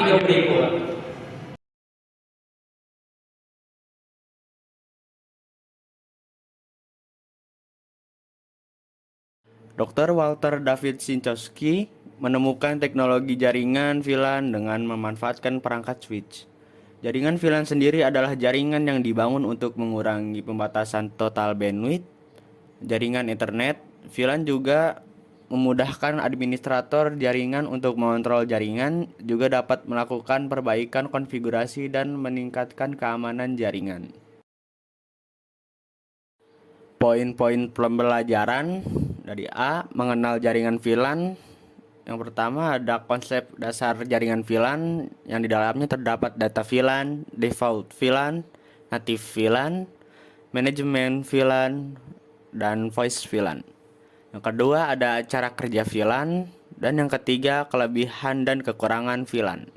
video berikut. Dr. Walter David Sinkowski menemukan teknologi jaringan VLAN dengan memanfaatkan perangkat switch. Jaringan VLAN sendiri adalah jaringan yang dibangun untuk mengurangi pembatasan total bandwidth. Jaringan Ethernet, VLAN juga memudahkan administrator jaringan untuk mengontrol jaringan, juga dapat melakukan perbaikan konfigurasi dan meningkatkan keamanan jaringan. Poin-poin pembelajaran dari A, mengenal jaringan VLAN. Yang pertama ada konsep dasar jaringan VLAN yang di dalamnya terdapat data VLAN, default VLAN, native VLAN, manajemen VLAN, dan voice VLAN. Yang kedua ada cara kerja VLAN, dan yang ketiga kelebihan dan kekurangan VLAN.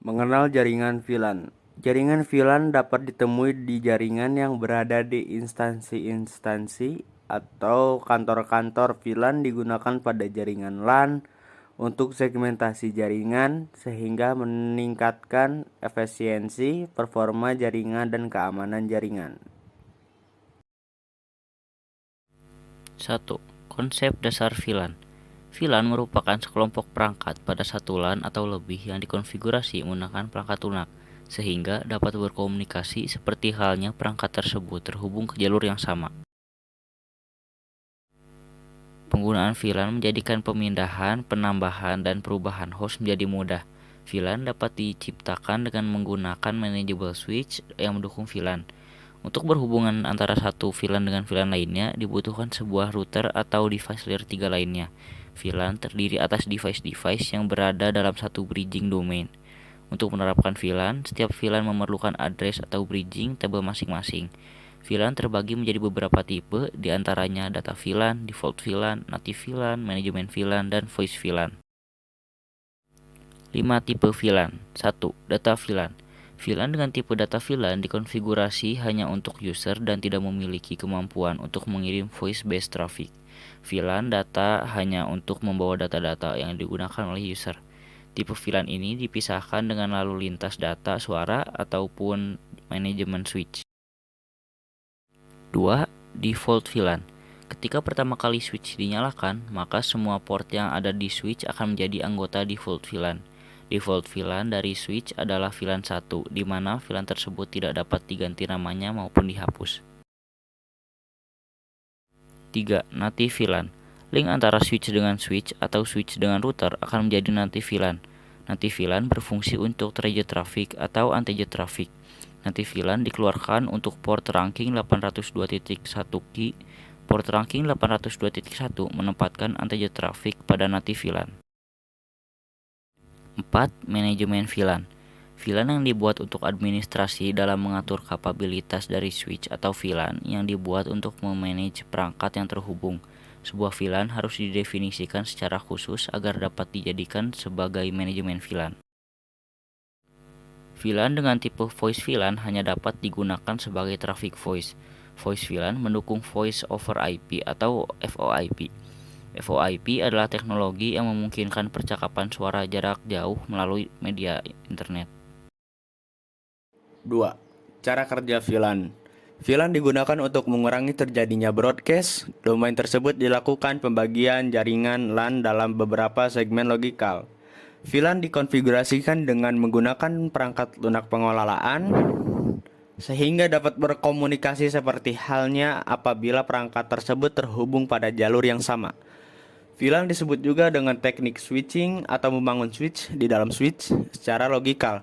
Mengenal jaringan VLAN. Jaringan VLAN dapat ditemui di jaringan yang berada di instansi-instansi atau kantor-kantor. VLAN digunakan pada jaringan LAN untuk segmentasi jaringan sehingga meningkatkan efisiensi, performa jaringan, dan keamanan jaringan. 1. Konsep dasar VLAN. VLAN merupakan sekelompok perangkat pada satu LAN atau lebih yang dikonfigurasi menggunakan perangkat lunak, sehingga dapat berkomunikasi seperti halnya perangkat tersebut terhubung ke jalur yang sama. Penggunaan VLAN menjadikan pemindahan, penambahan, dan perubahan host menjadi mudah. VLAN dapat diciptakan dengan menggunakan manageable switch yang mendukung VLAN. Untuk berhubungan antara satu VLAN dengan VLAN lainnya, dibutuhkan sebuah router atau device layer 3 lainnya. VLAN terdiri atas device-device yang berada dalam satu bridging domain. Untuk menerapkan VLAN, setiap VLAN memerlukan address atau bridging table masing-masing. VLAN terbagi menjadi beberapa tipe, diantaranya data VLAN, default VLAN, native VLAN, manajemen VLAN, dan voice VLAN. 5 tipe VLAN. 1. Data VLAN. VLAN dengan tipe data VLAN dikonfigurasi hanya untuk user dan tidak memiliki kemampuan untuk mengirim voice-based traffic. VLAN data hanya untuk membawa data-data yang digunakan oleh user. Tipe VLAN ini dipisahkan dengan lalu lintas data suara ataupun manajemen switch. 2. Default VLAN. Ketika pertama kali switch dinyalakan, maka semua port yang ada di switch akan menjadi anggota default VLAN. Default VLAN dari switch adalah VLAN 1, di mana VLAN tersebut tidak dapat diganti namanya maupun dihapus. 3. Native VLAN. Link antara switch dengan switch atau switch dengan router akan menjadi native VLAN. Native VLAN berfungsi untuk target traffic atau anti-jet traffic. Native VLAN dikeluarkan untuk port ranking 802.1Q. Port ranking 802.1 menempatkan anti-jet traffic pada native VLAN. 4. Manajemen VLAN. VLAN yang dibuat untuk administrasi dalam mengatur kapabilitas dari switch atau VLAN yang dibuat untuk memanage perangkat yang terhubung. Sebuah VLAN harus didefinisikan secara khusus agar dapat dijadikan sebagai manajemen VLAN. VLAN dengan tipe voice VLAN hanya dapat digunakan sebagai traffic voice. Voice VLAN mendukung Voice over IP atau VoIP. VoIP adalah teknologi yang memungkinkan percakapan suara jarak jauh melalui media internet. 2. Cara kerja VLAN. VLAN digunakan untuk mengurangi terjadinya broadcast. Domain tersebut dilakukan pembagian jaringan LAN dalam beberapa segmen logikal. VLAN dikonfigurasikan dengan menggunakan perangkat lunak pengelolaan sehingga dapat berkomunikasi seperti halnya apabila perangkat tersebut terhubung pada jalur yang sama. VLAN disebut juga dengan teknik switching atau membangun switch di dalam switch secara logikal.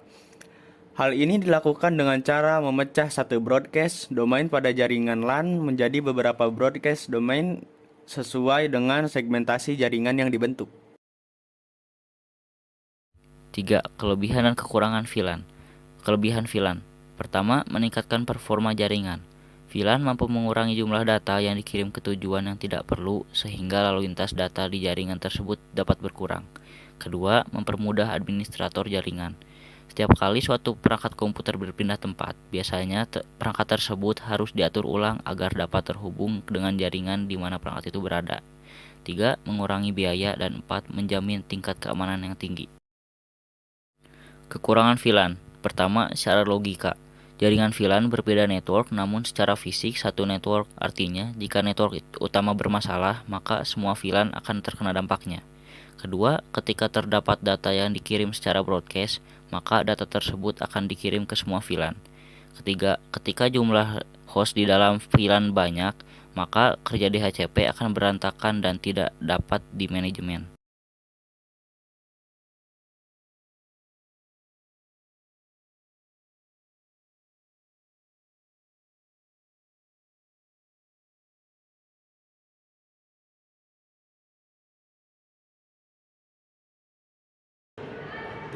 Hal ini dilakukan dengan cara memecah satu broadcast domain pada jaringan LAN menjadi beberapa broadcast domain sesuai dengan segmentasi jaringan yang dibentuk. 3. Kelebihan dan kekurangan VLAN. Kelebihan VLAN. Pertama, meningkatkan performa jaringan. VLAN mampu mengurangi jumlah data yang dikirim ke tujuan yang tidak perlu sehingga lalu lintas data di jaringan tersebut dapat berkurang. Kedua, mempermudah administrator jaringan. Setiap kali suatu perangkat komputer berpindah tempat, biasanya perangkat tersebut harus diatur ulang agar dapat terhubung dengan jaringan di mana perangkat itu berada. 3. Mengurangi biaya. Dan 4. Menjamin tingkat keamanan yang tinggi. Kekurangan VLAN. Pertama, secara logika. Jaringan VLAN berbeda network namun secara fisik satu network. Artinya, jika network utama bermasalah, maka semua VLAN akan terkena dampaknya. Kedua, ketika terdapat data yang dikirim secara broadcast, maka data tersebut akan dikirim ke semua VLAN. Ketiga, ketika jumlah host di dalam VLAN banyak, maka kerja DHCP akan berantakan dan tidak dapat dimanajemen.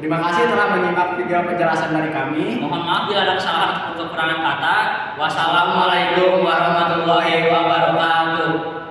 Terima kasih telah menyimak video penjelasan dari kami. Mohon maaf bila ada kesalahan atau kekurangan kata. Wassalamualaikum warahmatullahi wabarakatuh.